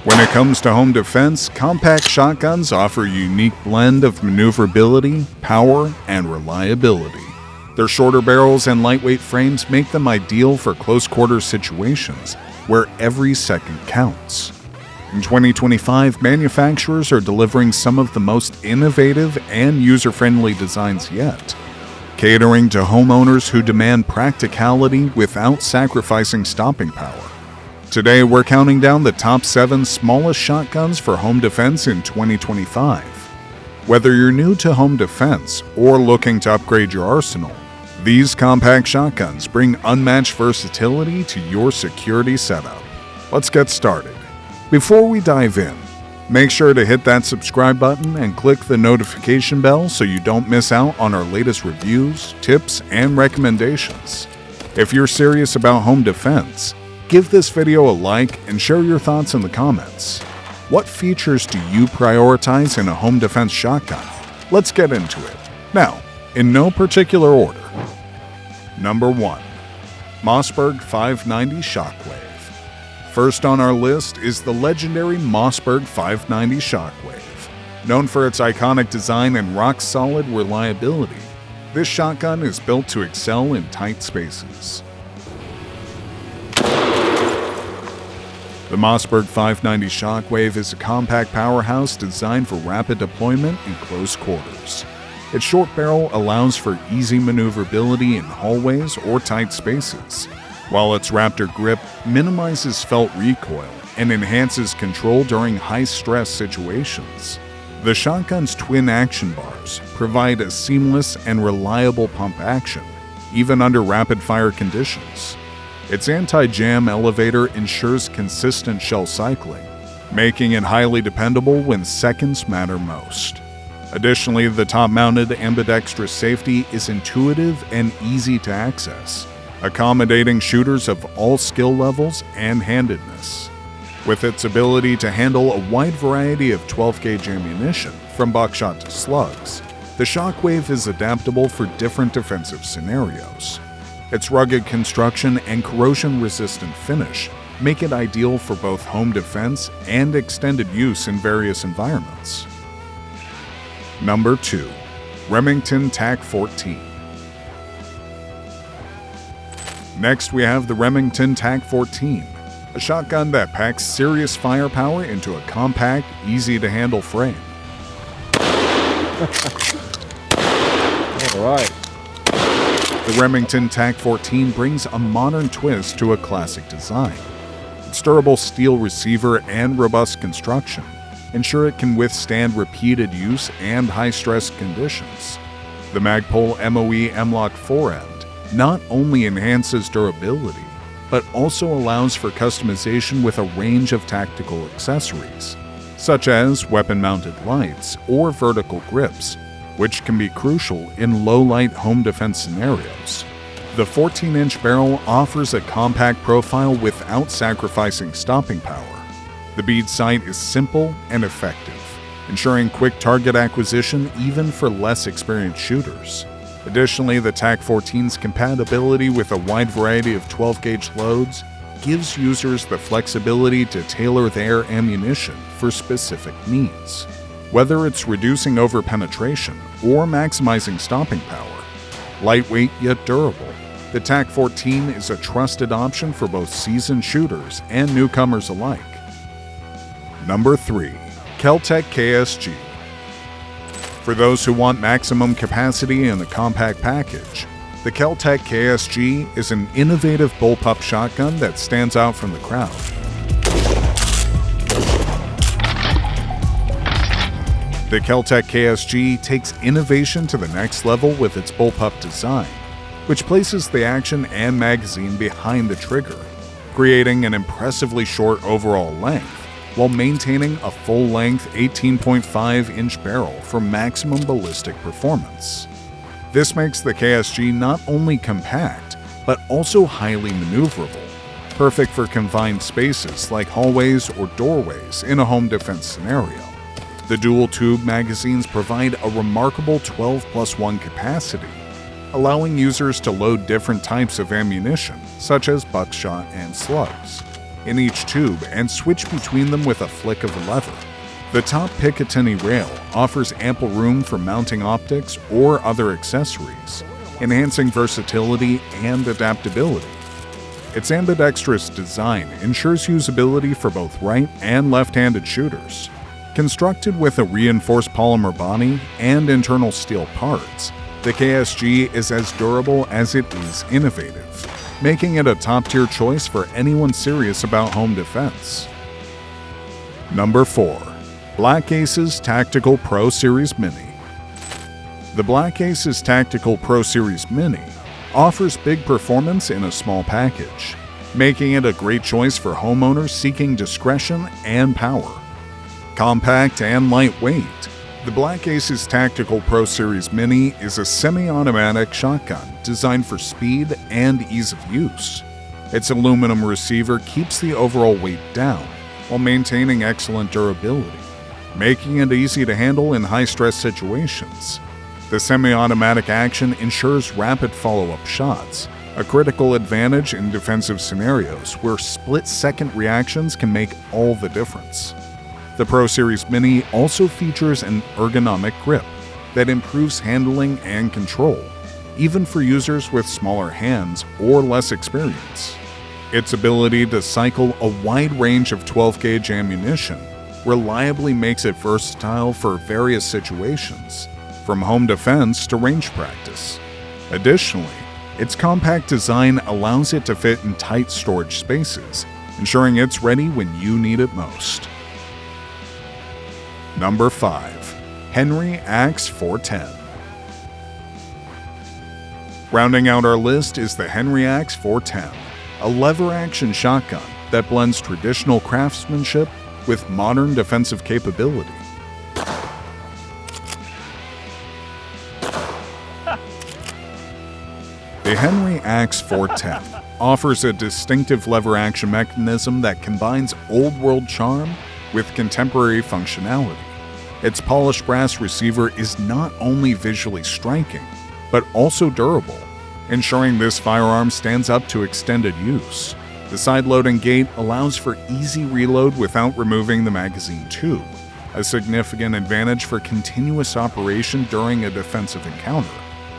When it comes to home defense, compact shotguns offer a unique blend of maneuverability, power, and reliability. Their shorter barrels and lightweight frames make them ideal for close-quarters situations where every second counts. In 2025, manufacturers are delivering some of the most innovative and user-friendly designs yet, catering to homeowners who demand practicality without sacrificing stopping power. Today, we're counting down the top 7 smallest shotguns for home defense in 2025. Whether you're new to home defense or looking to upgrade your arsenal, these compact shotguns bring unmatched versatility to your security setup. Let's get started. Before we dive in, make sure to hit that subscribe button and click the notification bell so you don't miss out on our latest reviews, tips, and recommendations. If you're serious about home defense, give this video a like and share your thoughts in the comments. What features do you prioritize in a home defense shotgun? Let's get into it. Now, in no particular order. Number 1. Mossberg 590 Shockwave. First on our list is the legendary Mossberg 590 Shockwave. Known for its iconic design and rock-solid reliability, this shotgun is built to excel in tight spaces. The Mossberg 590 Shockwave is a compact powerhouse designed for rapid deployment in close quarters. Its short barrel allows for easy maneuverability in hallways or tight spaces, while its Raptor grip minimizes felt recoil and enhances control during high-stress situations. The shotgun's twin action bars provide a seamless and reliable pump action, even under rapid-fire conditions. Its anti-jam elevator ensures consistent shell cycling, making it highly dependable when seconds matter most. Additionally, the top-mounted ambidextrous safety is intuitive and easy to access, accommodating shooters of all skill levels and handedness. With its ability to handle a wide variety of 12-gauge ammunition, from buckshot to slugs, the Shockwave is adaptable for different defensive scenarios. Its rugged construction and corrosion-resistant finish make it ideal for both home defense and extended use in various environments. Number 2. Remington Tac 14. Next, we have the Remington Tac 14, a shotgun that packs serious firepower into a compact, easy-to-handle frame. All right. The Remington Tac 14 brings a modern twist to a classic design. Its durable steel receiver and robust construction ensure it can withstand repeated use and high-stress conditions. The Magpul MOE M-LOK forend not only enhances durability, but also allows for customization with a range of tactical accessories, such as weapon-mounted lights or vertical grips, which can be crucial in low-light home defense scenarios. The 14-inch barrel offers a compact profile without sacrificing stopping power. The bead sight is simple and effective, ensuring quick target acquisition even for less experienced shooters. Additionally, the Tac 14's compatibility with a wide variety of 12-gauge loads gives users the flexibility to tailor their ammunition for specific needs. Whether it's reducing overpenetration or maximizing stopping power, lightweight yet durable, the Tac 14 is a trusted option for both seasoned shooters and newcomers alike. Number 3. KelTech KSG. For those who want maximum capacity in a compact package, the KelTech KSG is an innovative bullpup shotgun that stands out from the crowd. The KelTech KSG takes innovation to the next level with its bullpup design, which places the action and magazine behind the trigger, creating an impressively short overall length, while maintaining a full-length 18.5-inch barrel for maximum ballistic performance. This makes the KSG not only compact, but also highly maneuverable, perfect for confined spaces like hallways or doorways in a home defense scenario. The dual-tube magazines provide a remarkable 12+1 capacity, allowing users to load different types of ammunition, such as buckshot and slugs. in each tube and switch between them with a flick of a lever. The top Picatinny rail offers ample room for mounting optics or other accessories, enhancing versatility and adaptability. Its ambidextrous design ensures usability for both right and left-handed shooters. Constructed with a reinforced polymer body and internal steel parts, the KSG is as durable as it is innovative, making it a top-tier choice for anyone serious about home defense. Number 4. Black Aces Tactical Pro Series Mini. The Black Aces Tactical Pro Series Mini offers big performance in a small package, making it a great choice for homeowners seeking discretion and power. Compact and lightweight, the Black Aces Tactical Pro Series Mini is a semi-automatic shotgun designed for speed and ease of use. Its aluminum receiver keeps the overall weight down while maintaining excellent durability, making it easy to handle in high-stress situations. The semi-automatic action ensures rapid follow-up shots, a critical advantage in defensive scenarios where split-second reactions can make all the difference. The Pro Series Mini also features an ergonomic grip that improves handling and control, even for users with smaller hands or less experience. Its ability to cycle a wide range of 12-gauge ammunition reliably makes it versatile for various situations, from home defense to range practice. Additionally, its compact design allows it to fit in tight storage spaces, ensuring it's ready when you need it most. Number 5. Henry Axe 410. Rounding out our list is the Henry Axe 410, a lever-action shotgun that blends traditional craftsmanship with modern defensive capability. The Henry Axe 410 offers a distinctive lever-action mechanism that combines old-world charm with contemporary functionality. Its polished brass receiver is not only visually striking, but also durable, ensuring this firearm stands up to extended use. The side-loading gate allows for easy reload without removing the magazine tube, a significant advantage for continuous operation during a defensive encounter.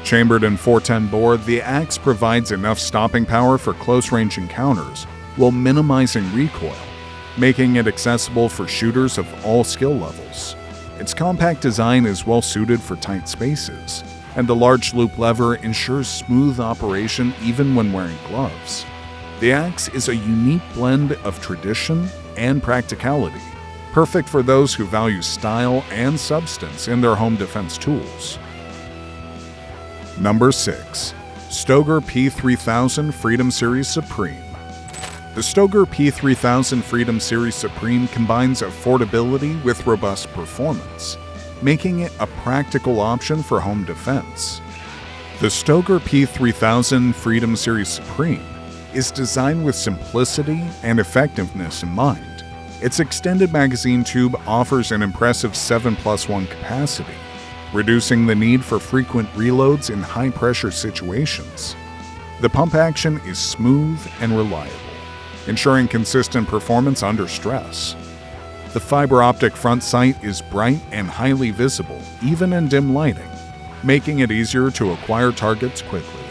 Chambered in 410 bore, the axe provides enough stopping power for close-range encounters while minimizing recoil, making it accessible for shooters of all skill levels. Its compact design is well suited for tight spaces, and the large loop lever ensures smooth operation even when wearing gloves. The axe is a unique blend of tradition and practicality, perfect for those who value style and substance in their home defense tools. Number 6. Stoker P3000 Freedom Series Supreme. The Stoker P3000 Freedom Series Supreme combines affordability with robust performance, making it a practical option for home defense. The Stoker P3000 Freedom Series Supreme is designed with simplicity and effectiveness in mind. Its extended magazine tube offers an impressive 7+1 capacity, reducing the need for frequent reloads in high-pressure situations. The pump action is smooth and reliable, ensuring consistent performance under stress. The fiber optic front sight is bright and highly visible, even in dim lighting, making it easier to acquire targets quickly.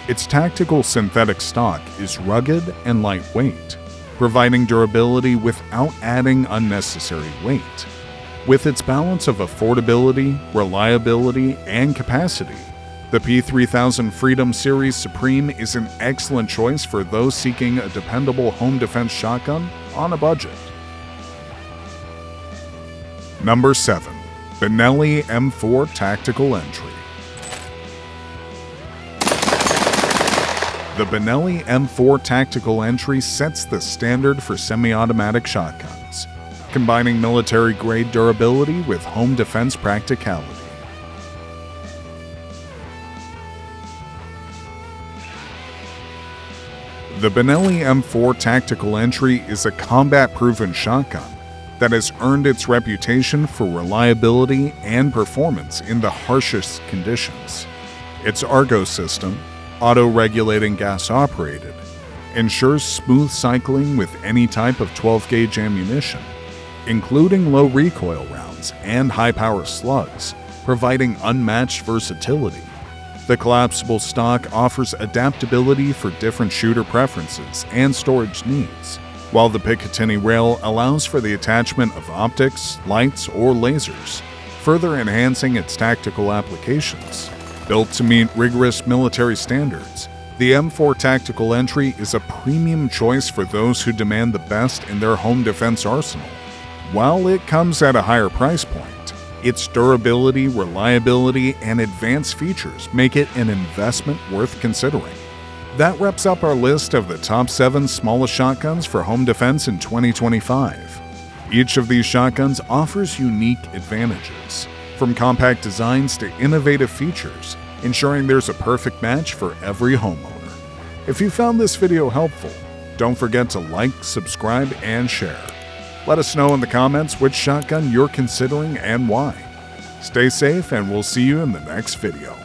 Its tactical synthetic stock is rugged and lightweight, providing durability without adding unnecessary weight. With its balance of affordability, reliability, and capacity, the P3000 Freedom Series Supreme is an excellent choice for those seeking a dependable home defense shotgun on a budget. Number 7. Benelli M4 Tactical Entry. The Benelli M4 Tactical Entry sets the standard for semi-automatic shotguns, combining military-grade durability with home defense practicality. The Benelli M4 Tactical Entry is a combat-proven shotgun that has earned its reputation for reliability and performance in the harshest conditions. Its Argo system, auto-regulating gas-operated, ensures smooth cycling with any type of 12-gauge ammunition, including low recoil rounds and high-power slugs, providing unmatched versatility. The collapsible stock offers adaptability for different shooter preferences and storage needs, while the Picatinny rail allows for the attachment of optics, lights, or lasers, further enhancing its tactical applications. Built to meet rigorous military standards, the M4 Tactical Entry is a premium choice for those who demand the best in their home defense arsenal. While it comes at a higher price point, its durability, reliability, and advanced features make it an investment worth considering. That wraps up our list of the top 7 smallest shotguns for home defense in 2025. Each of these shotguns offers unique advantages, from compact designs to innovative features, ensuring there's a perfect match for every homeowner. If you found this video helpful, don't forget to like, subscribe, and share. Let us know in the comments which shotgun you're considering and why. Stay safe, and we'll see you in the next video.